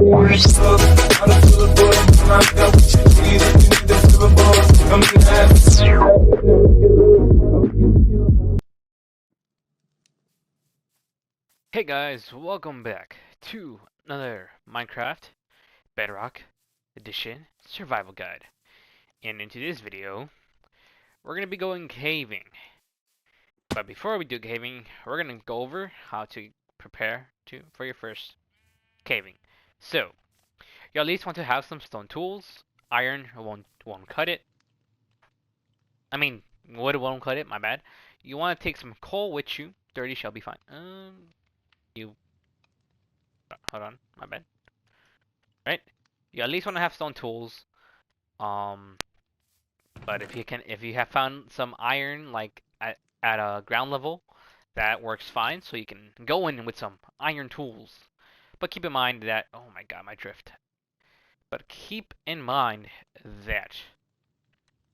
Hey guys, welcome back to another Minecraft Bedrock Edition Survival Guide. And in today's video, we're going to be going caving. But before we do caving, we're going to go over how to prepare for your first caving. So, you at least want to have some stone tools. Iron won't cut it. I mean, wood won't cut it, my bad. You want to take some coal with you. 30 shall be fine. Hold on, my bad. Right? You at least want to have stone tools. But if you have found some iron like at a ground level, that works fine. So you can go in with some iron tools. But keep in mind that, oh my god, my drift. But keep in mind that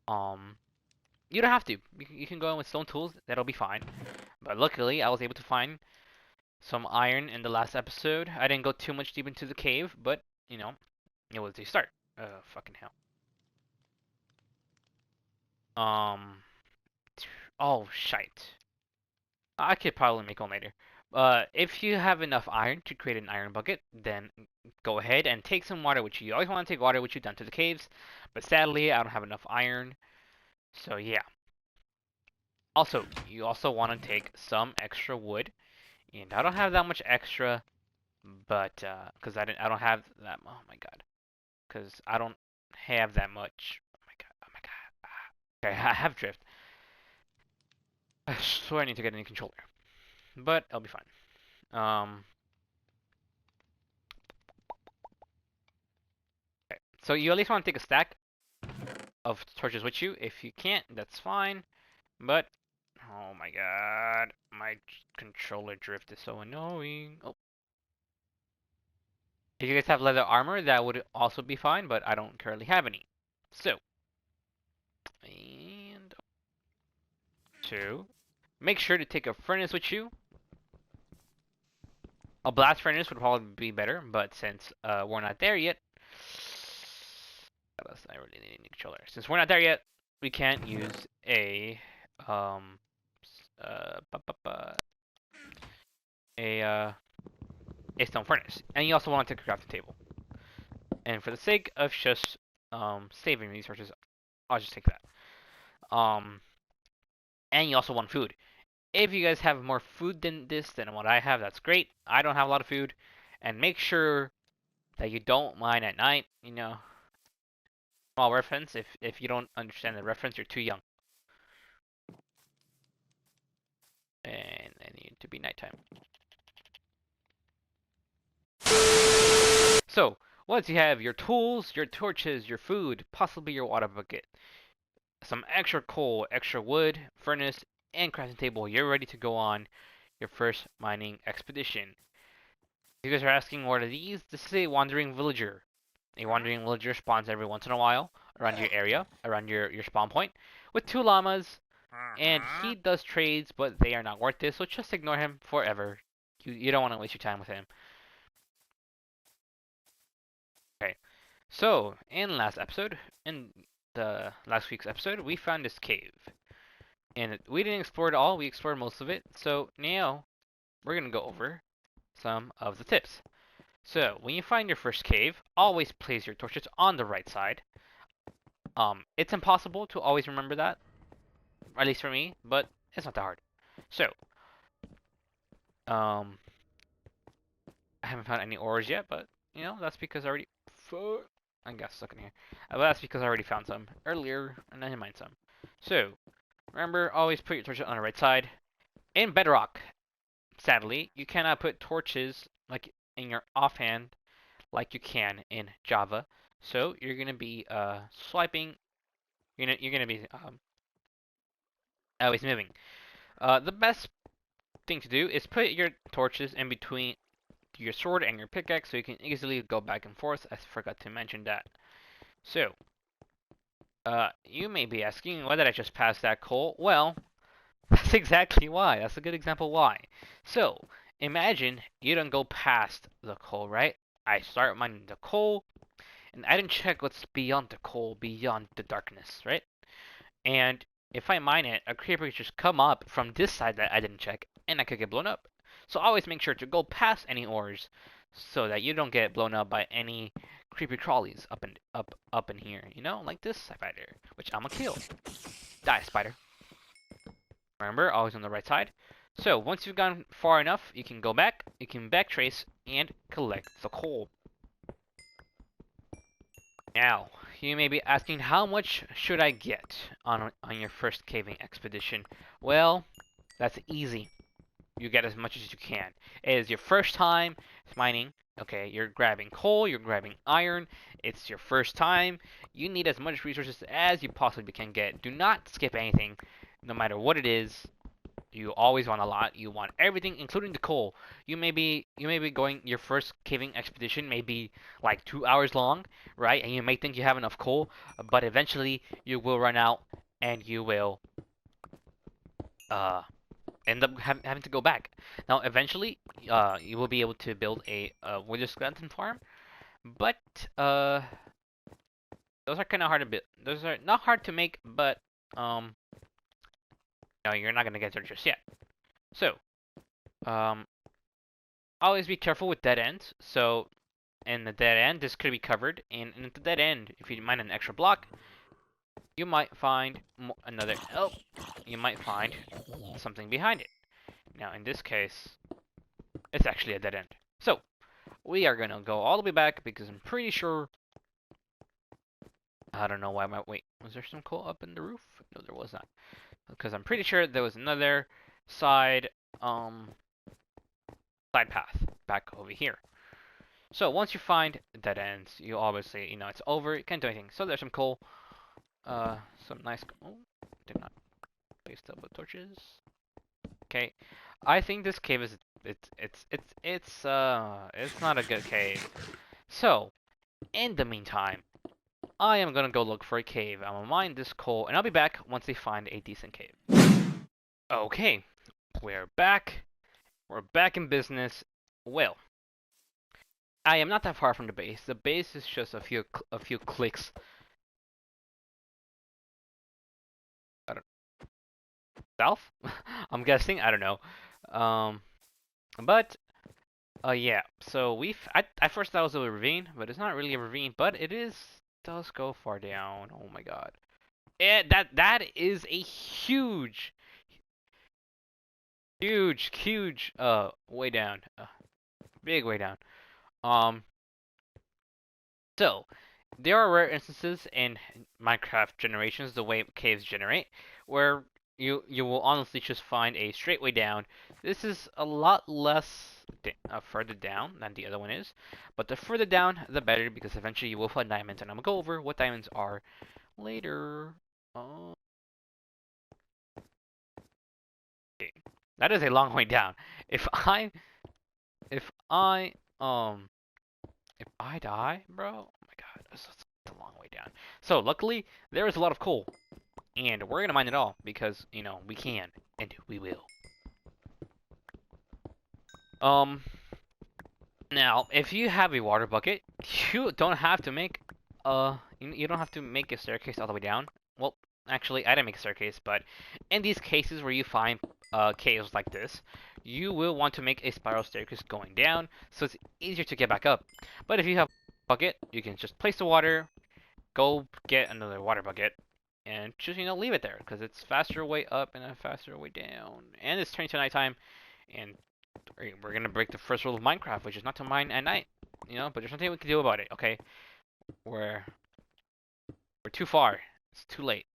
you don't have to. You can go in with stone tools. That'll be fine. But luckily, I was able to find some iron in the last episode. I didn't go too much deep into the cave, but you know, it was a start. Fucking hell. Oh, shite. I could probably make one later. If you have enough iron to create an iron bucket, then go ahead and take some water with you. You always want to take water with you down to the caves, but sadly, I don't have enough iron. So yeah. Also, you also want to take some extra wood, and I don't have that much extra, but because I don't have that. Oh my god, because I don't have that much. Oh my god. Oh my god. Okay, I have drift. I swear I need to get a new controller. But I'll be fine. Okay. So you at least want to take a stack of torches with you. If you can't, that's fine. But, oh my god. My controller drift is so annoying. Oh. If you guys have leather armor, that would also be fine, but I don't currently have any. So, and two. Make sure to take a furnace with you. A blast furnace would probably be better, but since we're not there yet, I really need a new controller. Since we're not there yet, we can't use a a stone furnace. And you also want to take a crafting table. And for the sake of just saving resources, I'll just take that. And you also want food. If you guys have more food than what I have, that's great. I don't have a lot of food. And make sure that you don't mine at night. You know, small reference. If you don't understand the reference, you're too young. And it needs to be nighttime. So, once you have your tools, your torches, your food, possibly your water bucket, some extra coal, extra wood, furnace, and crafting table, you're ready to go on your first mining expedition. If you guys are asking what are these, this is a wandering villager. A wandering villager spawns every once in a while around your area, around your spawn point, with 2 llamas, and he does trades, but they are not worth it, so just ignore him forever. You don't want to waste your time with him. Okay, so in the last week's episode, we found this cave. And we didn't explore it all, we explored most of it, so now we're going to go over some of the tips. So, when you find your first cave, always place your torches on the right side. It's impossible to always remember that, at least for me, but it's not that hard. So, I haven't found any ores yet, but, you know, that's because I already... I got stuck in here. But that's because I already found some earlier, and I didn't mind some. So, remember, always put your torches on the right side. In Bedrock, sadly, you cannot put torches like in your offhand like you can in Java. So you're gonna be swiping. You're gonna be always moving. The best thing to do is put your torches in between your sword and your pickaxe so you can easily go back and forth. I forgot to mention that. So, you may be asking, why did I just pass that coal? Well, that's exactly why. That's a good example why. So, imagine you don't go past the coal, right? I start mining the coal, and I didn't check what's beyond the coal, beyond the darkness, right? And if I mine it, a creeper could just come up from this side that I didn't check, and I could get blown up. So always make sure to go past any ores, so that you don't get blown up by any creepy crawlies up in here. You know, like this spider, which I'm gonna kill. Die, spider. Remember, always on the right side. So once you've gone far enough, you can go back, you can backtrace, and collect the coal. Now, you may be asking, how much should I get on your first caving expedition? Well, that's easy. You get as much as you can. It is your first time mining. Okay, you're grabbing coal, you're grabbing iron. It's your first time. You need as much resources as you possibly can get. Do not skip anything, no matter what it is. You always want a lot. You want everything, including the coal. You may be going your first caving expedition may be like 2 hours long, right? And you may think you have enough coal, but eventually you will run out, and you will uh end up having to go back. Now, eventually, you will be able to build a wither skeleton farm, but those are kind of hard to build. Those are not hard to make, but no, you're not gonna get there just yet. So, um, always be careful with dead ends. So, in the dead end, this could be covered. And in the dead end, if you mine an extra block, you might find another. Oh, you might find something behind it. Now, in this case, it's actually a dead end. So, we are gonna go all the way back because I'm pretty sure. I don't know why my wait. Was there some coal up in the roof? No, there was not. Because I'm pretty sure there was another side side path back over here. So once you find dead ends, you obviously, it's over. You can't do anything. So there's some coal. Some nice. Oh, did not place double torches. Okay, I think this cave is it's not a good cave. So in the meantime, I am gonna go look for a cave. I'm gonna mine this coal, and I'll be back once they find a decent cave. Okay, we're back. We're back in business. Well, I am not that far from the base. The base is just a few clicks. I don't south. I'm guessing. I don't know. Um, but yeah. So I first thought it was a ravine, but it's not really a ravine. But does go far down. Oh my god. That is a huge way down. Big way down. Um. So, there are rare instances in Minecraft generations, the way caves generate, where you will honestly just find a straight way down. This is a lot less further down than the other one is, but the further down, the better, because eventually you will find diamonds, and I'm gonna go over what diamonds are later. Oh, okay. That is a long way down. If I if I um if I die, bro, oh my god, that's a long way down. So luckily, there is a lot of coal, and we're gonna mine it all because we can and we will. Um, Now if you have a water bucket, you don't have to make you don't have to make a staircase all the way down. Well, actually, I didn't make a staircase, but in these cases where you find caves like this, you will want to make a spiral staircase going down, so it's easier to get back up. But if you have a bucket, you can just place the water, go get another water bucket, and just leave it there because it's faster way up and a faster way down. And it's turning to nighttime, and we're gonna break the first rule of Minecraft, which is not to mine at night. But there's nothing we can do about it. Okay, we're we're too far. It's too late.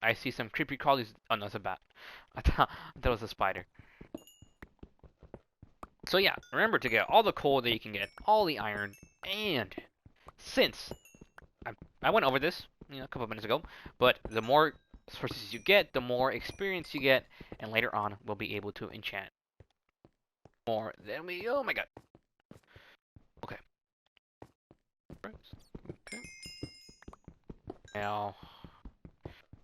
I see some creepy crawlies. Oh no, it's a bat. I thought it was a spider. So yeah, remember to get all the coal that you can get, all the iron, and since I went over this, a couple of minutes ago, but the more sources you get, the more experience you get, and later on we'll be able to enchant more than we. Oh my god. Okay. Okay. Now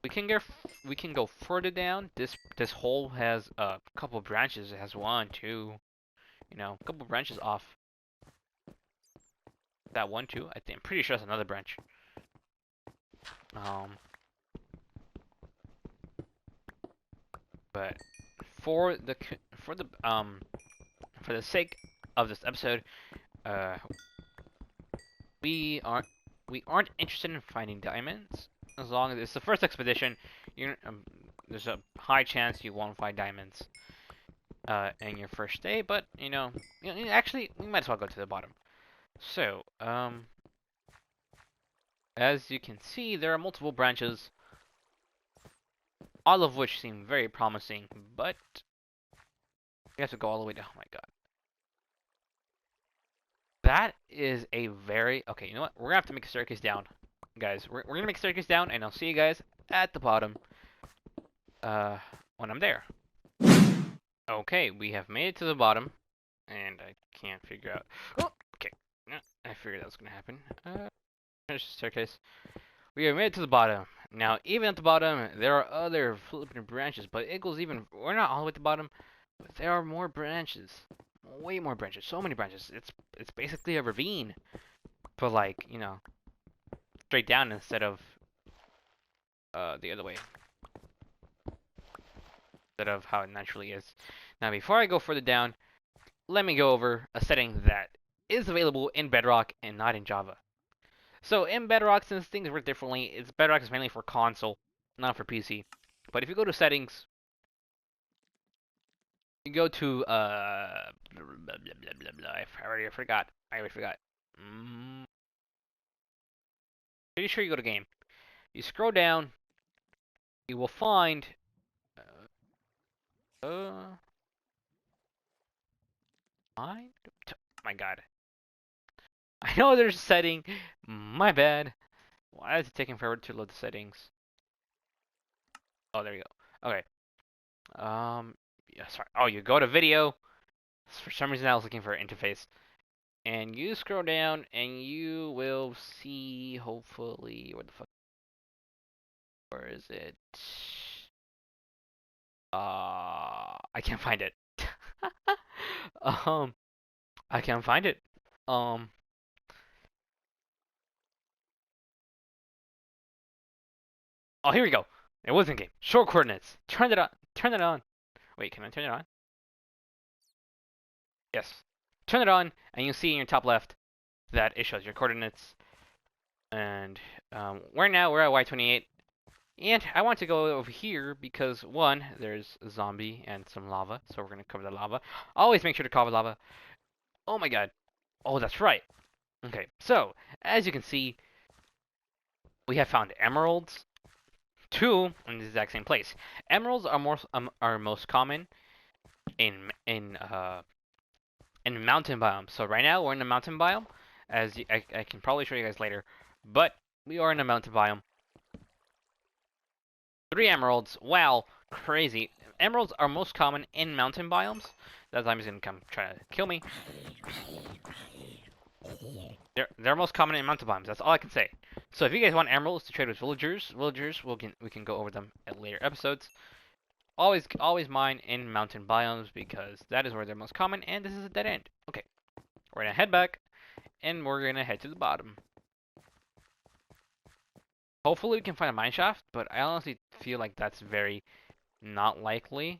we can go further down. This hole has a couple branches. It has one, two, a couple branches off. That one too. I'm pretty sure that's another branch. Um, but for the for the for the sake of this episode, uh, we aren't interested in finding diamonds. As long as it's the first expedition, you're there's a high chance you won't find diamonds in your first day. But actually, we might as well go to the bottom. So, as you can see, there are multiple branches, all of which seem very promising, but we have to go all the way down. Oh my god. That is a very... Okay, you know what? We're gonna have to make a staircase down. Guys, we're gonna make a staircase down, and I'll see you guys at the bottom when I'm there. Okay, we have made it to the bottom, and I can't figure out... Oh, okay. I figured that was gonna happen. There's the staircase. We have made it to the bottom. Now, even at the bottom, there are other flipping branches, but it goes even... We're not all the way at the bottom, but there are more branches. Way more branches. So many branches. It's basically a ravine. But, like, straight down instead of the other way. Instead of how it naturally is. Now, before I go further down, let me go over a setting that is available in Bedrock and not in Java. So in Bedrock, since things work differently, Bedrock is mainly for console, not for PC. But if you go to settings, you go to blah, blah, blah, blah, blah. I already forgot. Pretty sure you go to game. You scroll down, you will find mine. My God. I know there's a setting. My bad. Why is it taking forever to load the settings? Oh, there you go. Okay. Yeah, sorry. Oh, you go to video. For some reason, I was looking for an interface. And you scroll down, and you will see, hopefully, where is it? I can't find it. um, I can't find it. Um, oh, here we go. It was in game. Short coordinates. Turn it on. Turn it on. Wait, can I turn it on? Yes. Turn it on, and you'll see in your top left that it shows your coordinates. And we're at Y28. And I want to go over here because, one, there's a zombie and some lava, so we're going to cover the lava. Always make sure to cover lava. Oh my god. Oh, that's right. Okay, so, as you can see, we have found emeralds. Two in the exact same place. Emeralds are most common in mountain biomes. So right now we're in the mountain biome, I can probably show you guys later, but we are in a mountain biome. 3 emeralds. Wow, crazy. Emeralds are most common in mountain biomes. That zombie's gonna come try to kill me. They're most common in mountain biomes. That's all I can say. So if you guys want emeralds to trade with villagers, we can go over them at later episodes. Always mine in mountain biomes because that is where they're most common, and this is a dead end. Okay, we're gonna head back, and we're gonna head to the bottom. Hopefully we can find a mine shaft, but I honestly feel like that's very not likely.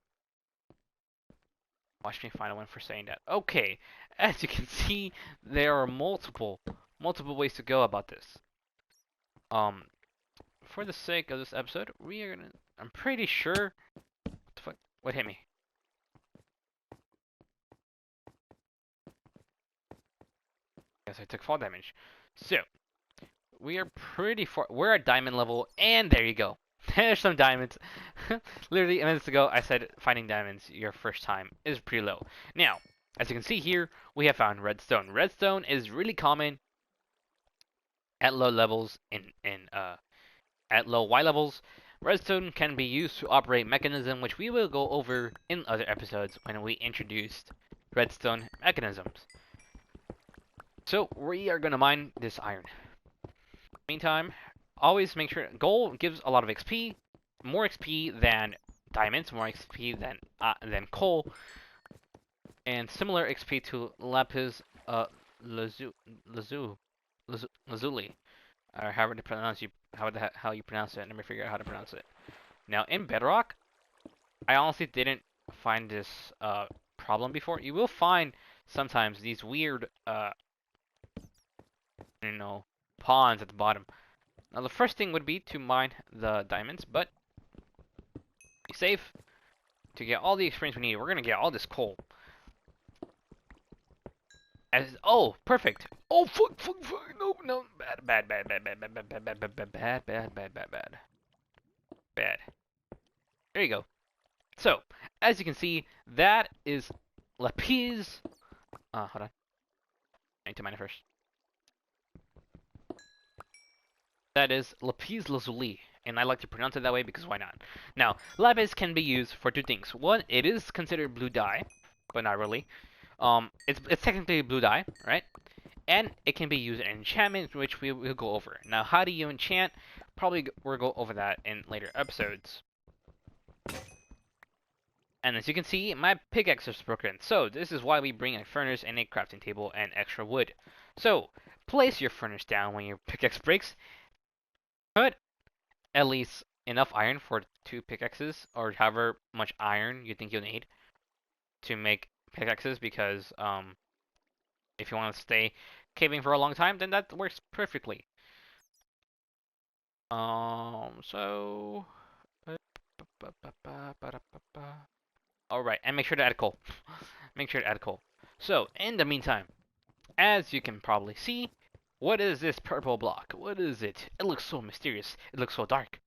Watch me find one for saying that. Okay, as you can see, there are multiple ways to go about this. For the sake of this episode, we are gonna. I'm pretty sure. What the fuck? What hit me? Guess I took fall damage. So we are pretty far. We're at diamond level, and there you go. There's some diamonds. Literally minutes ago, I said finding diamonds your first time is pretty low. Now, as you can see here, we have found redstone. Redstone is really common at low levels at low Y levels. Redstone can be used to operate mechanism, which we will go over in other episodes when we introduced redstone mechanisms. So we are gonna mine this iron. Meantime, always make sure gold gives a lot of XP, more XP than diamonds, more XP than coal, and similar XP to lapis lazuli. lazuli, or however to pronounce how you pronounce it. Let me figure out how to pronounce it. Now in Bedrock, I honestly didn't find this problem before. You will find sometimes these weird you know pawns at the bottom. Now the first thing would be to mine the diamonds, but be safe to get all the experience we need. We're gonna get all this coal. Oh, perfect. Oh, fuck, no, bad. There you go. So, as you can see, that is lapis. Hold on. I need to mine it first. That is lapis lazuli, and I like to pronounce it that way because why not? Now, lapis can be used for two things. One, it is considered blue dye, but not really. It's technically blue dye, right? And it can be used in enchantment, which we will go over. Now, how do you enchant? Probably we'll go over that in later episodes. And as you can see, my pickaxe is broken. So this is why we bring a furnace and a crafting table and extra wood. So place your furnace down when your pickaxe breaks. Put at least enough iron for 2 pickaxes, or however much iron you think you'll need to make pickaxes, because if you want to stay caving for a long time, then that works perfectly. So alright, and make sure to add coal. Make sure to add coal. So, in the meantime, as you can probably see, what is this purple block? What is it? It looks so mysterious. It looks so dark.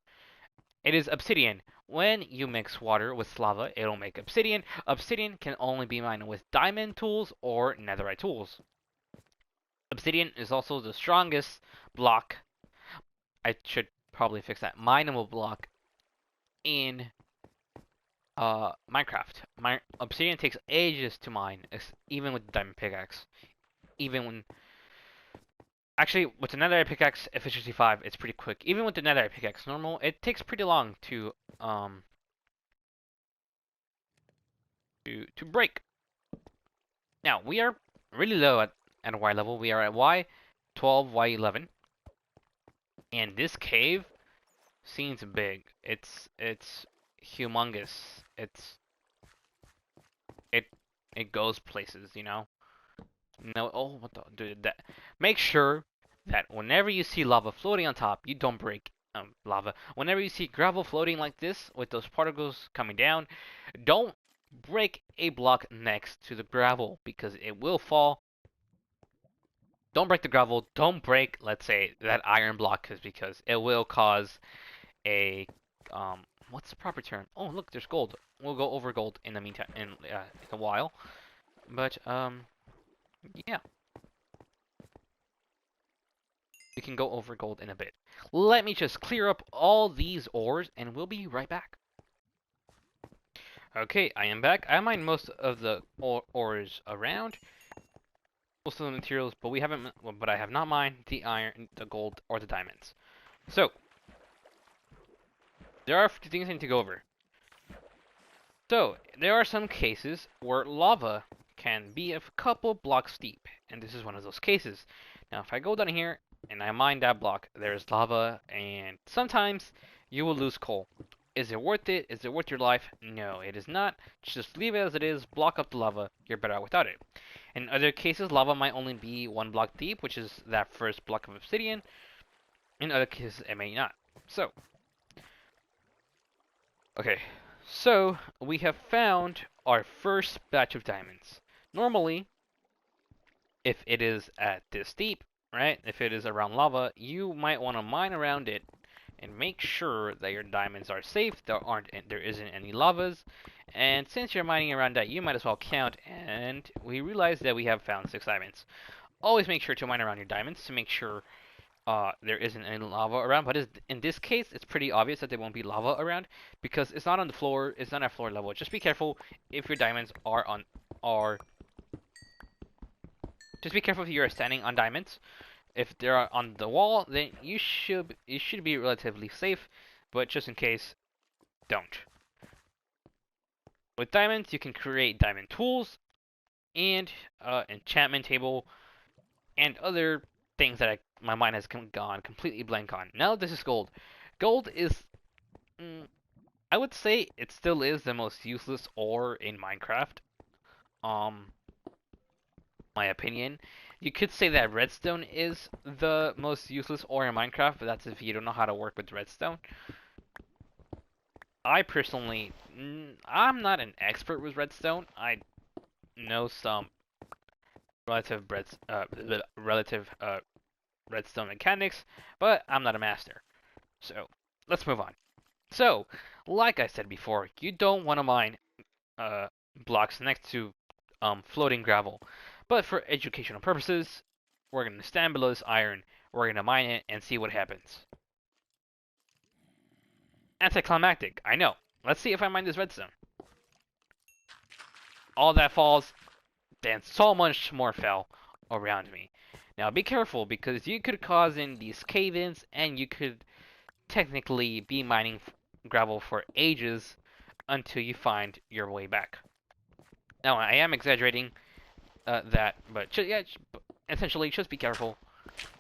It is obsidian. When you mix water with lava, it'll make obsidian. Obsidian can only be mined with diamond tools or netherite tools. Obsidian is also the strongest block. I should probably fix that. Mineable block in Minecraft. Obsidian takes ages to mine, even with the diamond pickaxe. Even when Actually, with the netherite pickaxe efficiency 5, it's pretty quick. Even with the netherite pickaxe normal, it takes pretty long to break. Now, we are really low at a Y level. We are at Y12, Y11. And this cave seems big. It's humongous. It it goes places, you know. No, oh, what the dude? That make sure that whenever you see lava floating on top, you don't break lava. Whenever you see gravel floating like this with those particles coming down, don't break a block next to the gravel because it will fall. Don't break the gravel. Don't break, let's say, that iron block, because it will cause a what's the proper term? Oh, look, there's gold. We'll go over gold in the meantime in a while. But yeah. We can go over gold in a bit. Let me just clear up all these ores and we'll be right back. Okay, I am back. I mined most of the ores around, most of the materials, but I have not mined the iron, the gold, or the diamonds. So there are a few things I need to go over. So there are some cases where lava can be a couple blocks deep, and this is one of those cases. Now, if I go down here and I mine that block, there's lava, and sometimes you will lose coal. Is it worth it? Is it worth your life? No, it is not. Just leave it as it is, block up the lava, you're better out without it. In other cases, lava might only be 1 block deep, which is that first block of obsidian. In other cases, it may not. So, okay, so we have found our first batch of diamonds. Normally, if it is at this deep, right, if it is around lava, you might want to mine around it and make sure that your diamonds are safe, there isn't any lavas. And since you're mining around that, you might as well count, and we realize that we have found 6 diamonds. Always make sure to mine around your diamonds to make sure there isn't any lava around, but in this case, it's pretty obvious that there won't be lava around because it's not on the floor, it's not at floor level. Just be careful if your diamonds are just be careful if you are standing on diamonds. If they're on the wall, then you should be relatively safe, but just in case, don't. With diamonds, you can create diamond tools and enchantment table and other things that my mind has gone completely blank on. Now this is gold. Gold is, mm, I would say it still is the most useless ore in Minecraft. Um, my opinion. You could say that redstone is the most useless ore in Minecraft, but that's if you don't know how to work with redstone. I personally, I'm not an expert with redstone. I know some relative relative redstone mechanics, but I'm not a master. So let's move on. So, like I said before, you don't want to mine uh, blocks next to floating gravel. But for educational purposes, we're going to stand below this iron, we're going to mine it, and see what happens. Anticlimactic, I know. Let's see if I mine this redstone. All that falls, then so much more fell around me. Now be careful, because you could cause in these cave-ins, and you could technically be mining gravel for ages until you find your way back. Now I am exaggerating that, but yeah, essentially just be careful,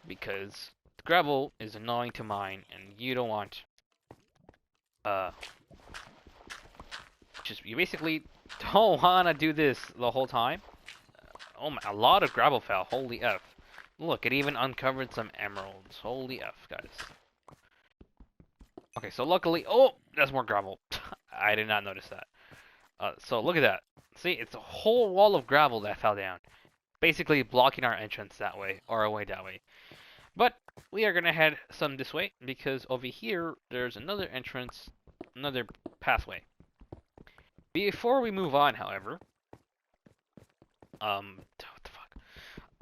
because gravel is annoying to mine, and you don't want uh you basically don't wanna do this the whole time. Oh my, a lot of gravel fell. Holy f! Look, it even uncovered some emeralds. Holy f, guys. Okay, so luckily, oh, there's more gravel. I did not notice that. So look at that. See, it's a whole wall of gravel that fell down, basically blocking our entrance that way, or our way that way. But we are gonna head some this way, because over here there's another entrance, another pathway. Before we move on, however, what the fuck?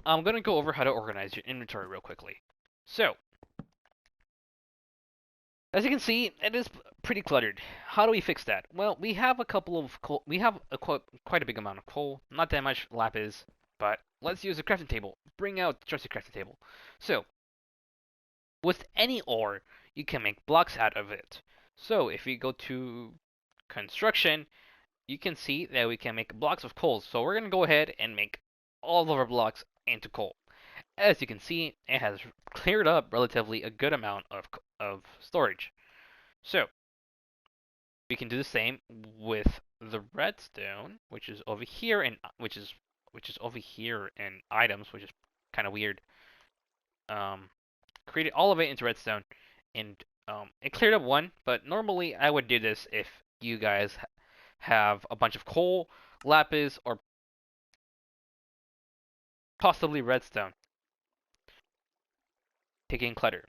I'm gonna go over how to organize your inventory real quickly. So, as you can see, it is pretty cluttered. How do we fix that? Well, we have a couple of coal. We have quite a big amount of coal. Not that much lapis, but let's use a crafting table. Bring out the trusty crafting table. So, with any ore, you can make blocks out of it. So, if we go to construction, you can see that we can make blocks of coal. So, we're gonna go ahead and make all of our blocks into coal. As you can see, it has cleared up relatively a good amount of storage. So, we can do the same with the redstone, which is over here, and which is over here in items, which is kind of weird. Created all of it into redstone, and it cleared up one. But normally, I would do this if you guys have a bunch of coal, lapis, or possibly redstone, taking clutter.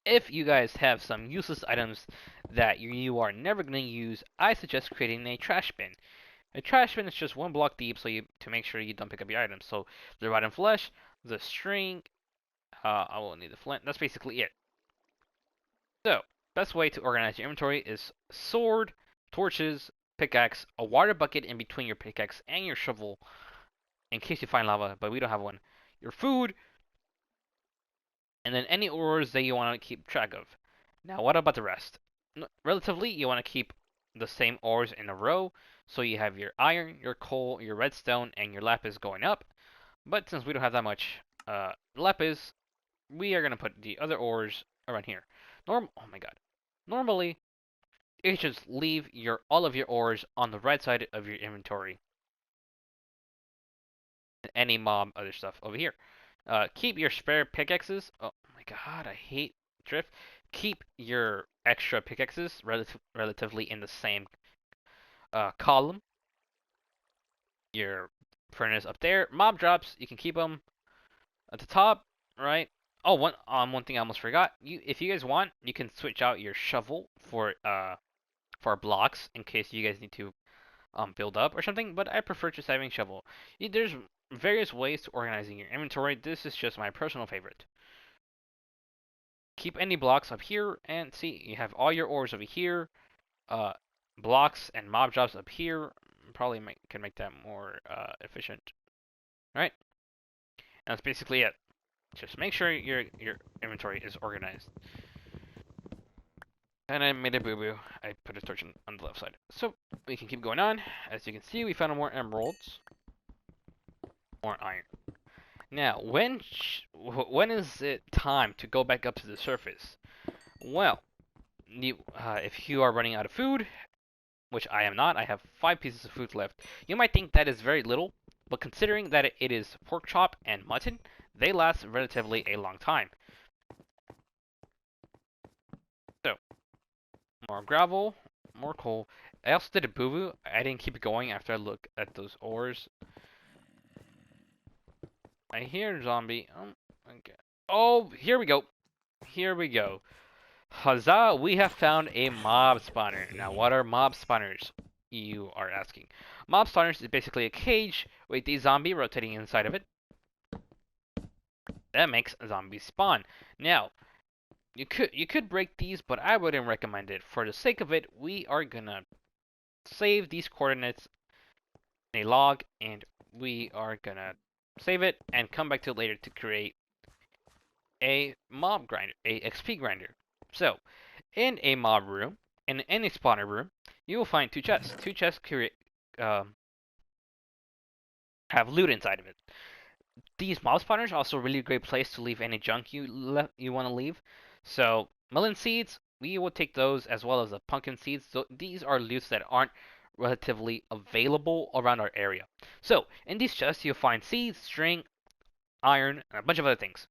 If you guys have some useless items that you are never going to use, I suggest creating a trash bin. A trash bin is just one block deep, so to make sure you don't pick up your items. So the rotten flesh, the string, I will need the flint. That's basically it. So best way to organize your inventory is sword, torches, pickaxe, a water bucket in between your pickaxe and your shovel, in case you find lava, but we don't have one. Your food, and then any ores that you want to keep track of. Now, what about the rest? Relatively, you want to keep the same ores in a row, so you have your iron, your coal, your redstone, and your lapis going up. But since we don't have that much lapis, we are going to put the other ores around here. Oh my god. Normally, you just leave all of your ores on the right side of your inventory. Any mob, other stuff over here. Keep your spare pickaxes. Oh my god, I hate drift. Keep your extra pickaxes relatively in the same column. Your furnace up there. Mob drops, you can keep them at the top, right? Oh, one thing I almost forgot. If you guys want, you can switch out your shovel for blocks in case you guys need to build up or something. But I prefer just having shovel. There's various ways to organizing your inventory. This is just my personal favorite. Keep any blocks up here, and see, you have all your ores over here, uh, blocks and mob jobs up here. Probably can make that more efficient. All right, and that's basically it. Just make sure your inventory is organized. And I made a boo-boo. I put a torch on the left side. So we can keep going on. As you can see, we found more emeralds, more iron. Now, when is it time to go back up to the surface? Well, if you are running out of food, which I am not, I have 5 pieces of food left. You might think that is very little, but considering that it is pork chop and mutton, they last relatively a long time. So, more gravel, more coal. I also did a boo-boo. I didn't keep it going after I looked at those ores. I hear a zombie. Okay. Oh, here we go. Here we go. Huzzah, we have found a mob spawner. Now, what are mob spawners? You are asking. Mob spawners is basically a cage with a zombie rotating inside of it. That makes zombies spawn. Now, you could break these, but I wouldn't recommend it. For the sake of it, we are gonna save these coordinates in a log, and we are gonna save it and come back to it later to create a mob grinder, a XP grinder. So, in a mob room, in any spawner room, you will find 2 chests. 2 chests um, have loot inside of it. These mob spawners are also a really great place to leave any junk you want to leave. So, melon seeds, we will take those as well as the pumpkin seeds. So these are loots that aren't relatively available around our area. So, in these chests, you'll find seeds, string, iron, and a bunch of other things.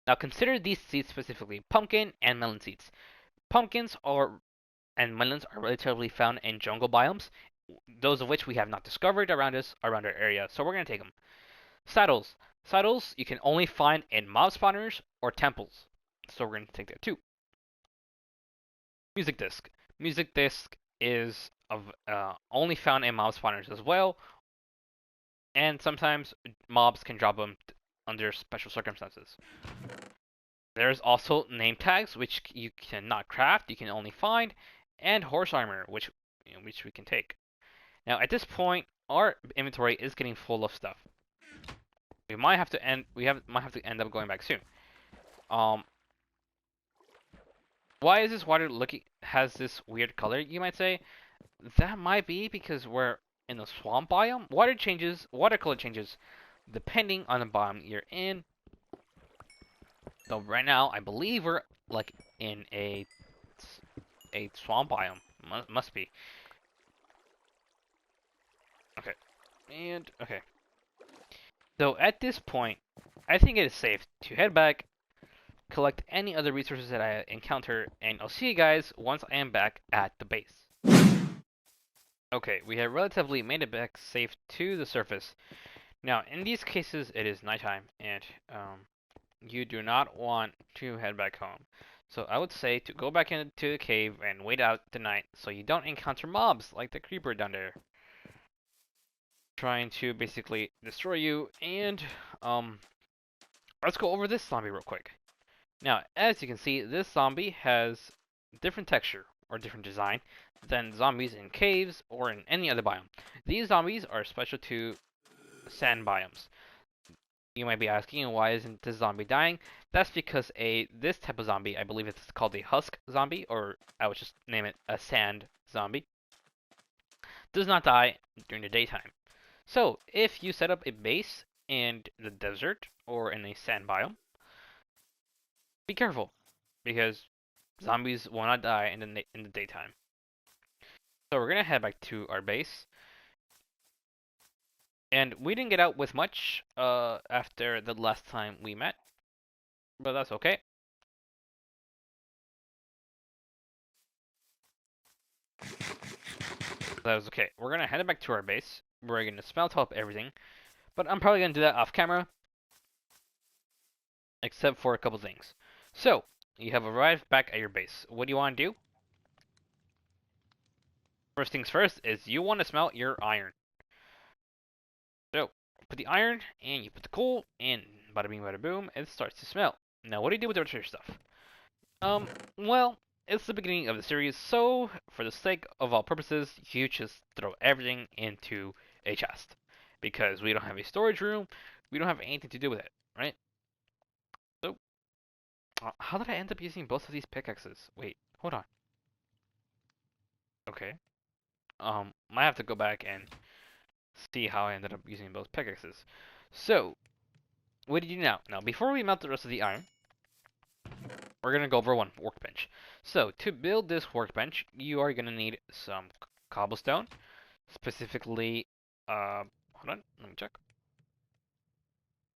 Now, consider these seeds specifically pumpkin and melon seeds. Pumpkins are and melons are relatively found in jungle biomes, those of which we have not discovered around our area, so we're going to take them. Saddles. Saddles you can only find in mob spawners or temples, so we're going to take that too. Music disc. Music disc is only found in mob spawners as well, and sometimes mobs can drop them under special circumstances. There's also name tags, which you cannot craft, you can only find, and horse armor, which we can take. Now, at this point, our inventory is getting full of stuff. Might have to end up going back soon. Um, why is this water looking has this weird color? You might say that might be because we're in a swamp biome. Water color changes depending on the biome you're in. So right now, I believe we're like in a swamp biome. Must be. Okay. And okay. So at this point, I think it is safe to head back, collect any other resources that I encounter, and I'll see you guys once I am back at the base. Okay, we have relatively made it back safe to the surface. Now, in these cases, it is nighttime, and you do not want to head back home. So I would say to go back into the cave and wait out the night so you don't encounter mobs like the creeper down there, trying to basically destroy you. And let's go over this zombie real quick. Now, as you can see, this zombie has different texture or different design than zombies in caves or in any other biome. These zombies are special to sand biomes. You might be asking, why isn't this zombie dying? That's because this type of zombie, I believe it's called a husk zombie, or I would just name it a sand zombie, does not die during the daytime. So, if you set up a base in the desert or in a sand biome, be careful, because zombies will not die in the daytime. So we're gonna head back to our base, and we didn't get out with much after the last time we met, but that's okay. That was okay. We're gonna head back to our base. We're gonna smelt up everything, but I'm probably gonna do that off camera, except for a couple things. So you have arrived back at your base. What do you want to do? First things first is you want to smelt your iron. So put the iron and you put the coal, and bada bing bada boom, it starts to smelt. Now what do you do with the rest of your stuff? Well, it's the beginning of the series, so for the sake of all purposes, you just throw everything into a chest. Because we don't have a storage room, we don't have anything to do with it, right? So, how did I end up using both of these pickaxes? Wait, hold on. Okay. Might have to go back and see how I ended up using both pickaxes. So, what did you know? Now, before we melt the rest of the iron, we're gonna go over one workbench. So, to build this workbench, you are gonna need some cobblestone, specifically, hold on, let me check.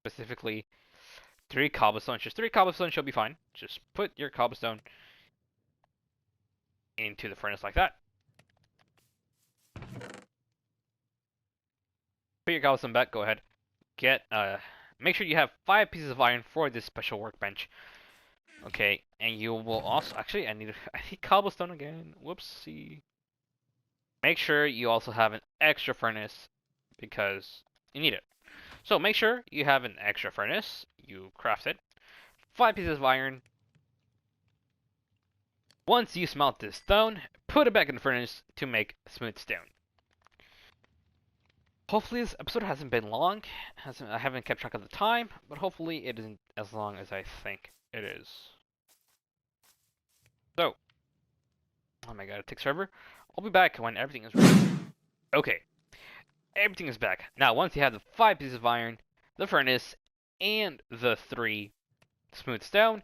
Specifically, 3 cobblestones. Just 3 cobblestones should be fine. Just put your cobblestone into the furnace like that. Put your cobblestone back. Go ahead. Make sure you have 5 pieces of iron for this special workbench. Okay, and you will also actually I need cobblestone again. Whoopsie. Make sure you also have an extra furnace because you need it. So make sure you have an extra furnace. You craft it. 5 pieces of iron. Once you smelt this stone, put it back in the furnace to make smooth stone. Hopefully this episode hasn't been long. I haven't kept track of the time, but hopefully it isn't as long as I think it is. So, oh my god, it takes forever. I'll be back when everything is ready. Okay, everything is back. Now, once you have the 5 pieces of iron, the furnace, and the 3 smooth stone,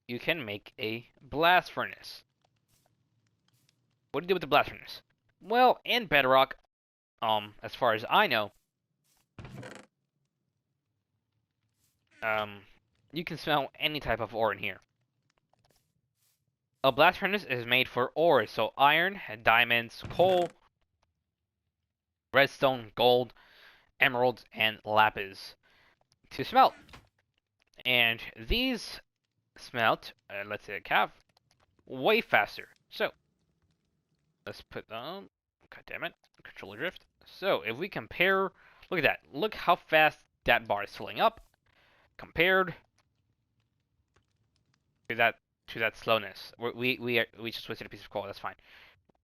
you can make a blast furnace. What do you do with the blast furnace? Well, in Bedrock, as far as I know, you can smell any type of ore in here. A blast furnace is made for ores, so iron, diamonds, coal, redstone, gold, emeralds, and lapis to smelt. And these smelt, let's say a calf, way faster. So, let's put, god damn it, controller drift. So, if we compare, look at that. Look how fast that bar is filling up compared to that slowness. We just wasted a piece of coal. That's fine.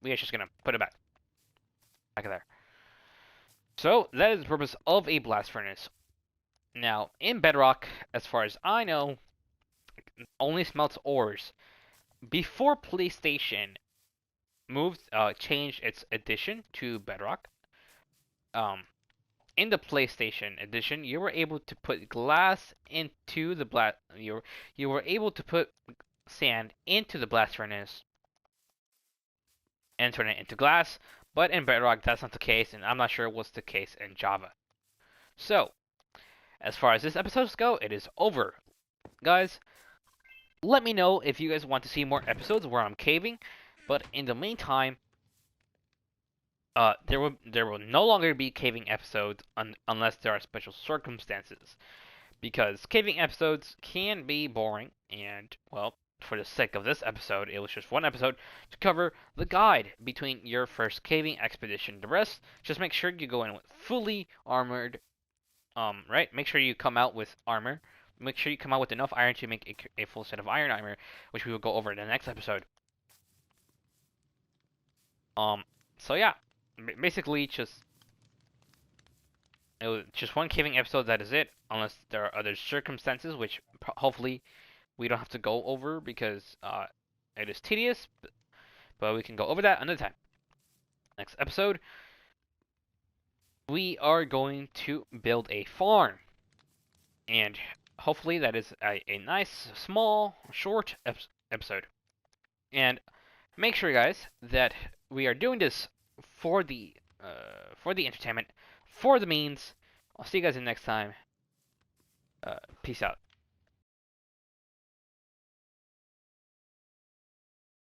We are just gonna put it back there. So that is the purpose of a blast furnace. Now in Bedrock, as far as I know, only smelts ores. Before PlayStation changed its edition to Bedrock, in the PlayStation edition, you were able to put glass into the blast. You were able to put sand into the blast furnace and turn it into glass. But in Bedrock, that's not the case, and I'm not sure what's the case in Java. So, as far as this episodes go, it is over. Guys, let me know if you guys want to see more episodes where I'm caving. But in the meantime, there will no longer be caving episodes unless there are special circumstances. Because caving episodes can be boring, and, well, for the sake of this episode, it was just one episode to cover the guide between your first caving expedition. The rest, just make sure you go in with fully armored, right? Make sure you come out with armor. Make sure you come out with enough iron to make a full set of iron armor, which we will go over in the next episode. So yeah, basically just it was just one caving episode. That is it, unless there are other circumstances, which hopefully we don't have to go over because it is tedious. But we can go over that another time. Next episode, we are going to build a farm, and hopefully that is a nice, small, short episode. And make sure, guys, that we are doing this for the entertainment, for the means. I'll see you guys in the next time. Peace out.